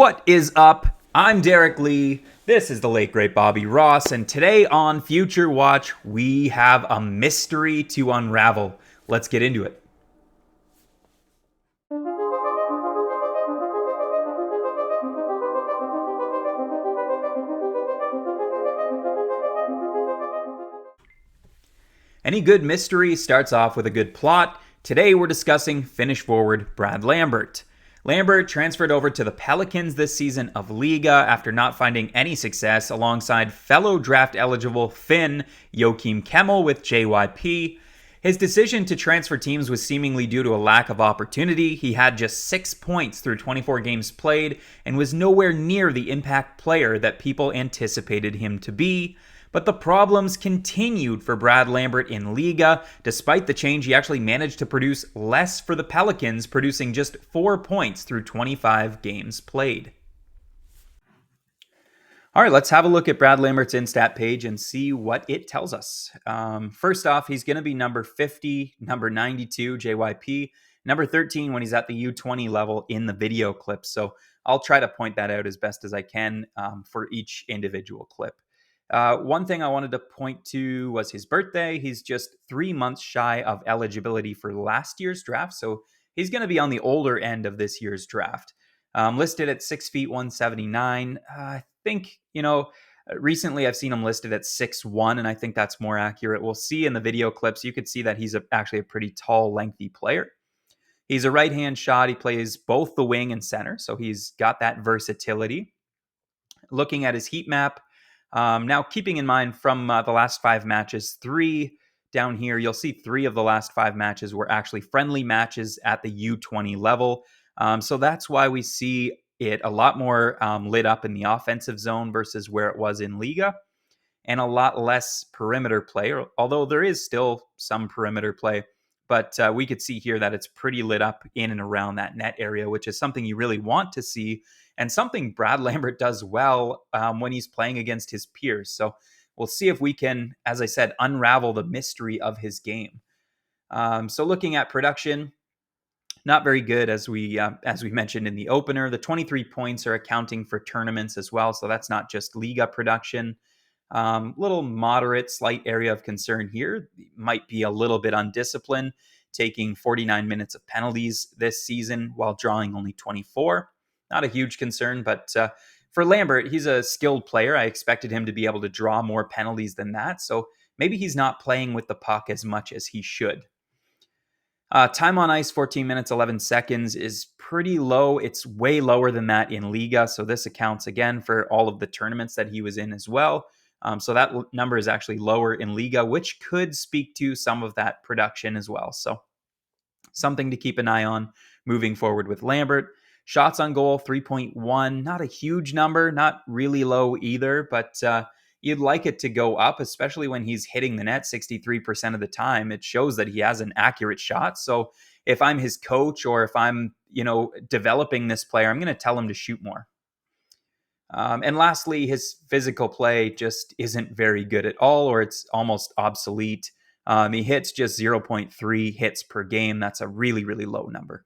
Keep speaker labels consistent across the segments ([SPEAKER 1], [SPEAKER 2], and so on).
[SPEAKER 1] What is up? I'm Derek Lee. This is the late great Bobby Ross, and today on Future Watch, we have a mystery to unravel. Let's get into it. Any good mystery starts off with a good plot. Today we're discussing Finnish forward Brad Lambert. Lambert transferred over to the Pelicans this season of Liga after not finding any success alongside fellow draft-eligible Finn Joakim Kemmel with JYP. His decision to transfer teams was seemingly due to a lack of opportunity. He had just 6 points through 24 games played and was nowhere near the impact player that people anticipated him to be. But the problems continued for Brad Lambert in Liga. Despite the change, he actually managed to produce less for the Pelicans, producing just 4 points through 25 games played. All right, let's have a look at Brad Lambert's InStat page and see what it tells us. First off, he's going to be number 50, number 92, JYP, number 13 when he's at the U20 level in the video clip. So I'll try to point that out as best as I can for each individual clip. One thing I wanted to point to was his birthday. He's just 3 months shy of eligibility for last year's draft, so he's going to be on the older end of this year's draft. Listed at 6 feet 179. I think, recently I've seen him listed at 6'1", and I think that's more accurate. We'll see in the video clips. You could see that he's actually a pretty tall, lengthy player. He's a right-hand shot. He plays both the wing and center, so he's got that versatility. Looking at his heat map, now, keeping in mind from the last 5 matches, 3 down here, you'll see 3 of the last 5 matches were actually friendly matches at the U20 level. So that's why we see it a lot more lit up in the offensive zone versus where it was in Liga, and a lot less perimeter play, although there is still some perimeter play. But we could see here that it's pretty lit up in and around that net area, which is something you really want to see and something Brad Lambert does well when he's playing against his peers. So we'll see if we can, as I said, unravel the mystery of his game. So looking at production, not very good as we mentioned in the opener. The 23 points are accounting for tournaments as well, so that's not just Liga production. Little moderate, slight area of concern here. Might be a little bit undisciplined, taking 49 minutes of penalties this season while drawing only 24. Not a huge concern, but for Lambert, he's a skilled player. I expected him to be able to draw more penalties than that, so maybe he's not playing with the puck as much as he should. Time on ice, 14 minutes, 11 seconds is pretty low. It's way lower than that in Liga, so this accounts again for all of the tournaments that he was in as well. So that number is actually lower in Liga, which could speak to some of that production as well. So something to keep an eye on moving forward with Lambert. Shots on goal, 3.1. Not a huge number, not really low either, but you'd like it to go up, especially when he's hitting the net 63% of the time. It shows that he has an accurate shot. So if I'm his coach or if I'm, developing this player, I'm going to tell him to shoot more. And lastly, his physical play just isn't very good at all, or it's almost obsolete. He hits just 0.3 hits per game. That's a really, really low number.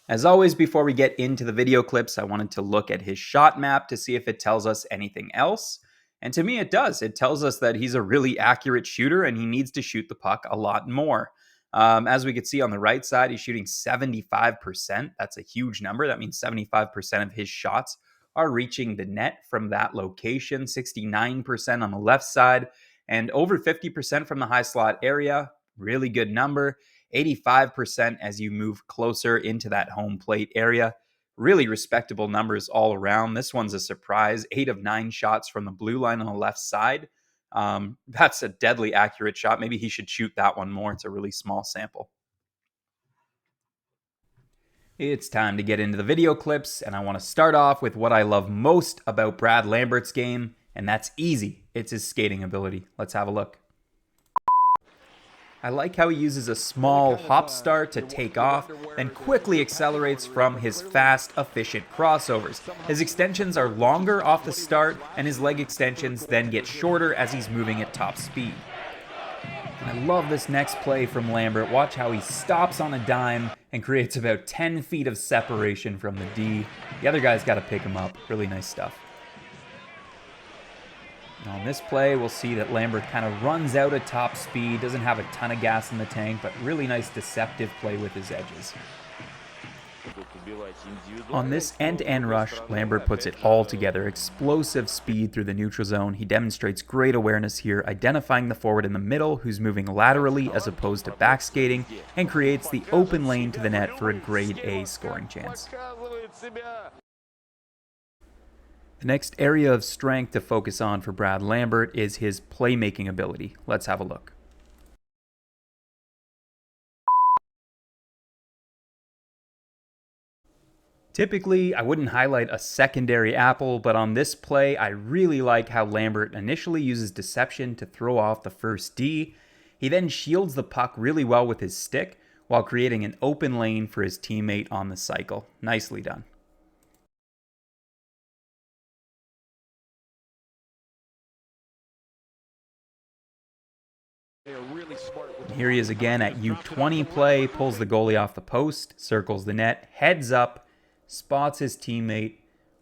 [SPEAKER 1] As always, before we get into the video clips, I wanted to look at his shot map to see if it tells us anything else. And to me, it does. It tells us that he's a really accurate shooter and he needs to shoot the puck a lot more. As we could see on the right side, he's shooting 75%. That's a huge number. That means 75% of his shots are reaching the net from that location, 69% on the left side, and over 50% from the high slot area. Really good number. 85% as you move closer into that home plate area. Really respectable numbers all around. This one's a surprise. 8 of 9 shots from the blue line on the left side. That's a deadly accurate shot. Maybe he should shoot that one more. It's a really small sample. It's time to get into the video clips, and I want to start off with what I love most about Brad Lambert's game, and that's easy. It's his skating ability. Let's have a look. I like how he uses a small hop start to take off, then quickly accelerates from his fast, efficient crossovers. His extensions are longer off the start, and his leg extensions then get shorter as he's moving at top speed. I love this next play from Lambert. Watch how he stops on a dime and creates about 10 feet of separation from the D. The other guy's got to pick him up. Really nice stuff. Now on this play, we'll see that Lambert kind of runs out at top speed, doesn't have a ton of gas in the tank, but really nice deceptive play with his edges. On this end-to-end rush, Lambert puts it all together. Explosive speed through the neutral zone. He demonstrates great awareness here, identifying the forward in the middle who's moving laterally as opposed to back skating, and creates the open lane to the net for a grade A scoring chance. The next area of strength to focus on for Brad Lambert is his playmaking ability. Let's have a look. Typically, I wouldn't highlight a secondary apple, but on this play, I really like how Lambert initially uses deception to throw off the first D. He then shields the puck really well with his stick while creating an open lane for his teammate on the cycle. Nicely done. Here he is again at U20 play, pulls the goalie off the post, circles the net, heads up, spots his teammate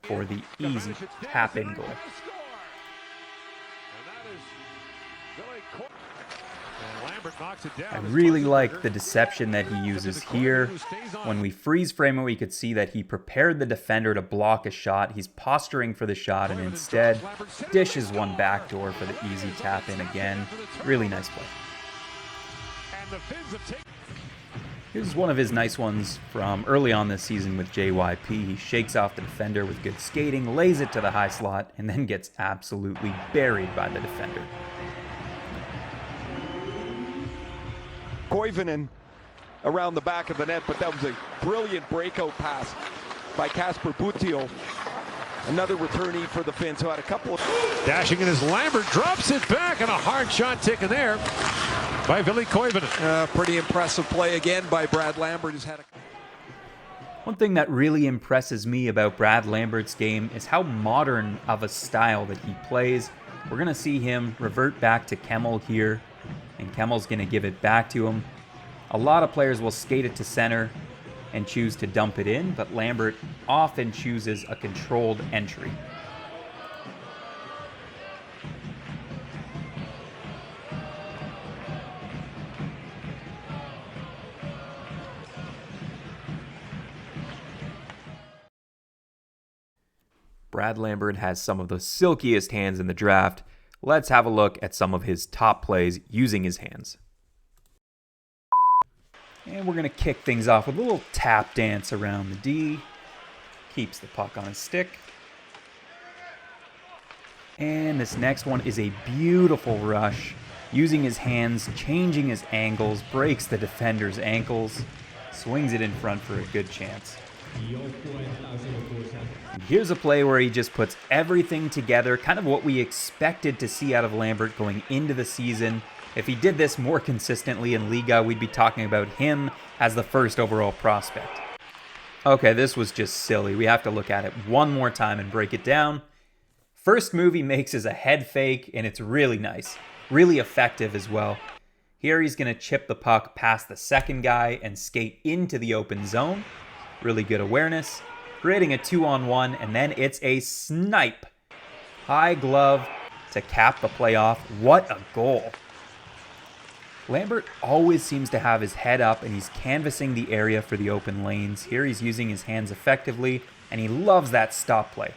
[SPEAKER 1] for the easy tap-in goal. I really like the deception that he uses here. When we freeze frame it, we could see that he prepared the defender to block a shot. He's posturing for the shot and instead dishes one backdoor for the easy tap-in again. Really nice play. Here's one of his nice ones from early on this season with JYP. He shakes off the defender with good skating, lays it to the high slot, and then gets absolutely buried by the defender.
[SPEAKER 2] Koivunen around the back of the net, but that was a brilliant breakout pass by Kasper Butio. Another returnee for the Finns who had a couple of...
[SPEAKER 3] Dashing in as Lambert drops it back, and a hard shot taken there by Ville Koivunen.
[SPEAKER 2] Pretty impressive play again by Brad Lambert, who's had a...
[SPEAKER 1] One thing that really impresses me about Brad Lambert's game is how modern of a style that he plays. We're going to see him revert back to Kemmel here, and Kemmel's going to give it back to him. A lot of players will skate it to center and choose to dump it in, but Lambert often chooses a controlled entry. Brad Lambert has some of the silkiest hands in the draft. Let's have a look at some of his top plays using his hands. And we're going to kick things off with a little tap dance around the D. Keeps the puck on his stick. And this next one is a beautiful rush. Using his hands, changing his angles, breaks the defender's ankles, swings it in front for a good chance. Here's a play where he just puts everything together, kind of what we expected to see out of Lambert going into the season. If he did this more consistently in Liga, we'd be talking about him as the first overall prospect. Okay, this was just silly. We have to look at it one more time and break it down. First move he makes is a head fake, and it's really nice. Really effective as well. Here he's going to chip the puck past the second guy and skate into the open zone. Really good awareness. Creating a 2-on-1, and then it's a snipe. High glove to cap the play off. What a goal. Lambert always seems to have his head up and he's canvassing the area for the open lanes. Here he's using his hands effectively, and he loves that stop play.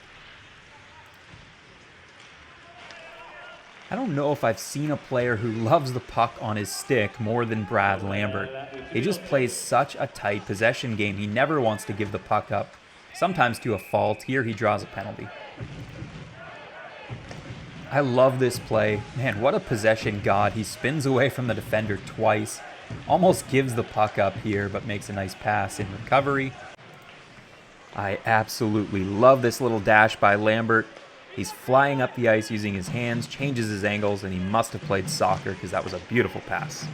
[SPEAKER 1] I don't know if I've seen a player who loves the puck on his stick more than Brad Lambert. He just plays such a tight possession game. He never wants to give the puck up, sometimes to a fault. Here he draws a penalty. I love this play. Man, what a possession god. He spins away from the defender twice, almost gives the puck up here, but makes a nice pass in recovery. I absolutely love this little dash by Lambert. He's flying up the ice using his hands, changes his angles, and he must have played soccer because that was a beautiful pass.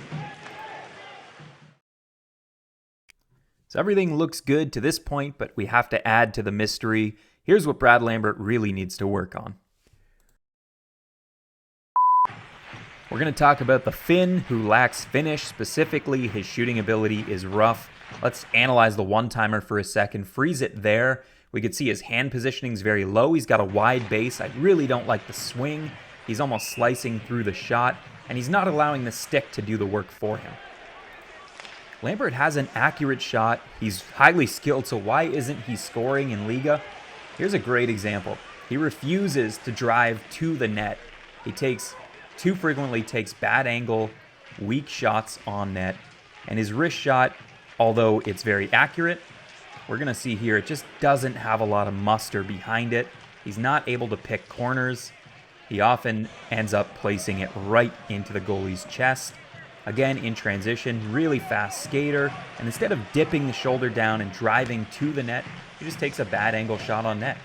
[SPEAKER 1] So everything looks good to this point, but we have to add to the mystery. Here's what Brad Lambert really needs to work on. We're going to talk about the Finn, who lacks finish. Specifically, his shooting ability is rough. Let's analyze the one-timer for a second. Freeze it there. We can see his hand positioning is very low. He's got a wide base. I really don't like the swing. He's almost slicing through the shot, and he's not allowing the stick to do the work for him. Lambert has an accurate shot. He's highly skilled, so why isn't he scoring in Liga? Here's a great example. He refuses to drive to the net. He too frequently takes bad angle, weak shots on net, and his wrist shot, although it's very accurate, we're going to see here it just doesn't have a lot of muster behind it. He's not able to pick corners. He often ends up placing it right into the goalie's chest. Again, in transition, really fast skater, and instead of dipping the shoulder down and driving to the net, he just takes a bad angle shot on net.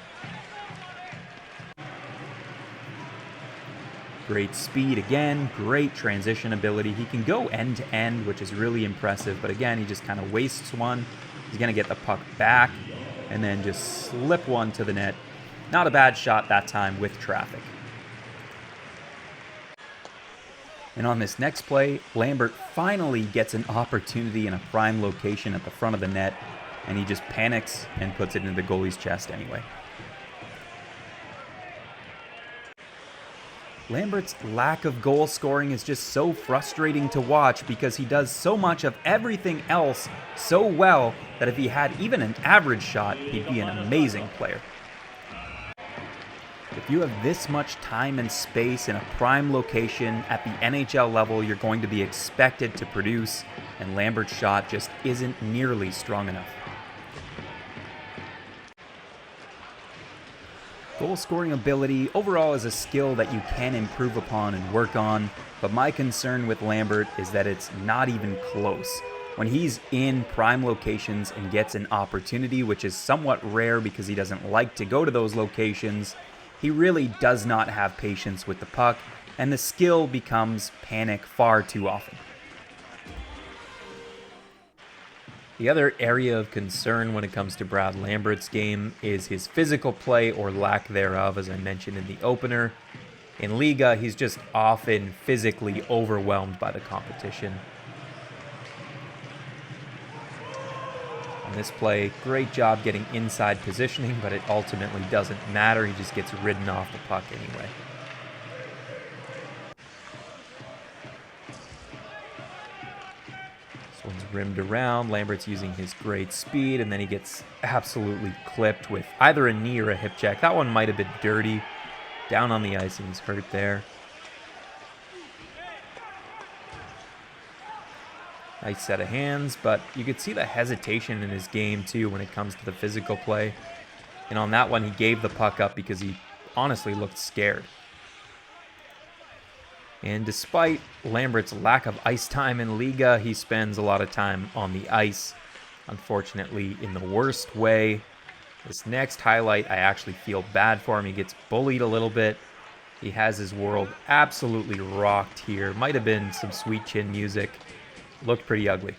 [SPEAKER 1] Great speed again, great transition ability. He can go end to end, which is really impressive, but again, he just kind of wastes one. He's going to get the puck back and then just slip one to the net. Not a bad shot that time with traffic. And on this next play, Lambert finally gets an opportunity in a prime location at the front of the net, and he just panics and puts it into the goalie's chest anyway. Lambert's lack of goal scoring is just so frustrating to watch because he does so much of everything else so well that if he had even an average shot, he'd be an amazing player. If you have this much time and space in a prime location at the NHL level, you're going to be expected to produce, and Lambert's shot just isn't nearly strong enough. Goal scoring ability overall is a skill that you can improve upon and work on, but my concern with Lambert is that it's not even close. When he's in prime locations and gets an opportunity, which is somewhat rare because he doesn't like to go to those locations, he really does not have patience with the puck, and the skill becomes panic far too often. The other area of concern when it comes to Brad Lambert's game is his physical play or lack thereof, as I mentioned in the opener. In Liga, he's just often physically overwhelmed by the competition. On this play, great job getting inside positioning, but it ultimately doesn't matter. He just gets ridden off the puck anyway. One's rimmed around. Lambert's using his great speed, and then he gets absolutely clipped with either a knee or a hip check. That one might have been dirty. Down on the ice, and he's hurt there. Nice set of hands, but you could see the hesitation in his game, too, when it comes to the physical play. And on that one, he gave the puck up because he honestly looked scared. And despite Lambert's lack of ice time in Liga, he spends a lot of time on the ice, unfortunately in the worst way. This next highlight, I actually feel bad for him. He gets bullied a little bit. He has his world absolutely rocked here. Might have been some Sweet Chin music. Looked pretty ugly.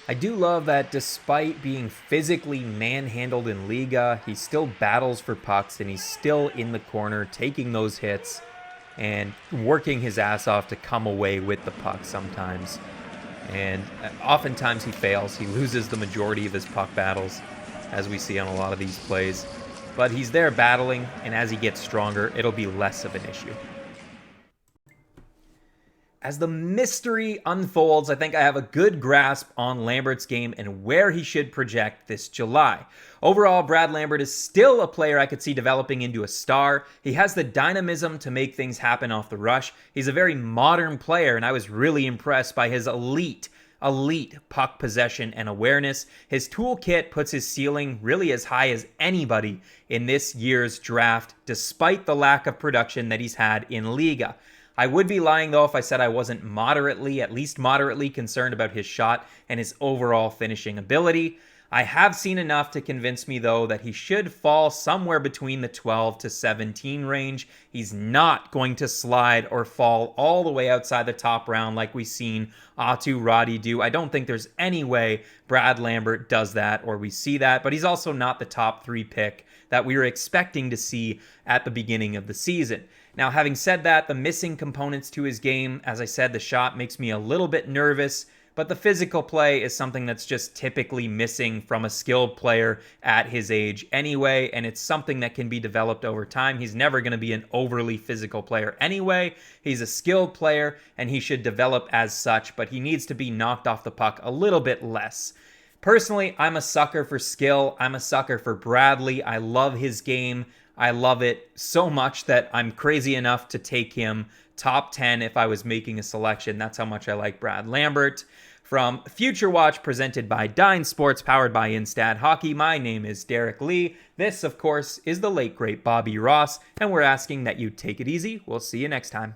[SPEAKER 1] I do love that despite being physically manhandled in Liga, he still battles for pucks and he's still in the corner taking those hits and working his ass off to come away with the puck sometimes. And oftentimes he fails. He loses the majority of his puck battles, as we see on a lot of these plays. But he's there battling, and as he gets stronger, it'll be less of an issue. As the mystery unfolds, I think I have a good grasp on Lambert's game and where he should project this July. Overall, Brad Lambert is still a player I could see developing into a star. He has the dynamism to make things happen off the rush. He's a very modern player, and I was really impressed by his elite puck possession and awareness. His toolkit puts his ceiling really as high as anybody in this year's draft, despite the lack of production that he's had in Liga. I would be lying, though, if I said I wasn't at least moderately concerned about his shot and his overall finishing ability. I have seen enough to convince me, though, that he should fall somewhere between the 12 to 17 range. He's not going to slide or fall all the way outside the top round like we've seen Aatu Roddy do. I don't think there's any way Brad Lambert does that or we see that, but he's also not the top 3 pick that we were expecting to see at the beginning of the season. Now, having said that, the missing components to his game, as I said, the shot makes me a little bit nervous, but the physical play is something that's just typically missing from a skilled player at his age anyway, and it's something that can be developed over time. He's never going to be an overly physical player anyway. He's a skilled player, and he should develop as such, but he needs to be knocked off the puck a little bit less. Personally, I'm a sucker for skill. I'm a sucker for Bradley. I love his game. I love it so much that I'm crazy enough to take him top 10 if I was making a selection. That's how much I like Brad Lambert. From Future Watch, presented by Dine Sports, powered by InStat Hockey, my name is Derek Lee. This, of course, is the late, great Bobby Ross, and we're asking that you take it easy. We'll see you next time.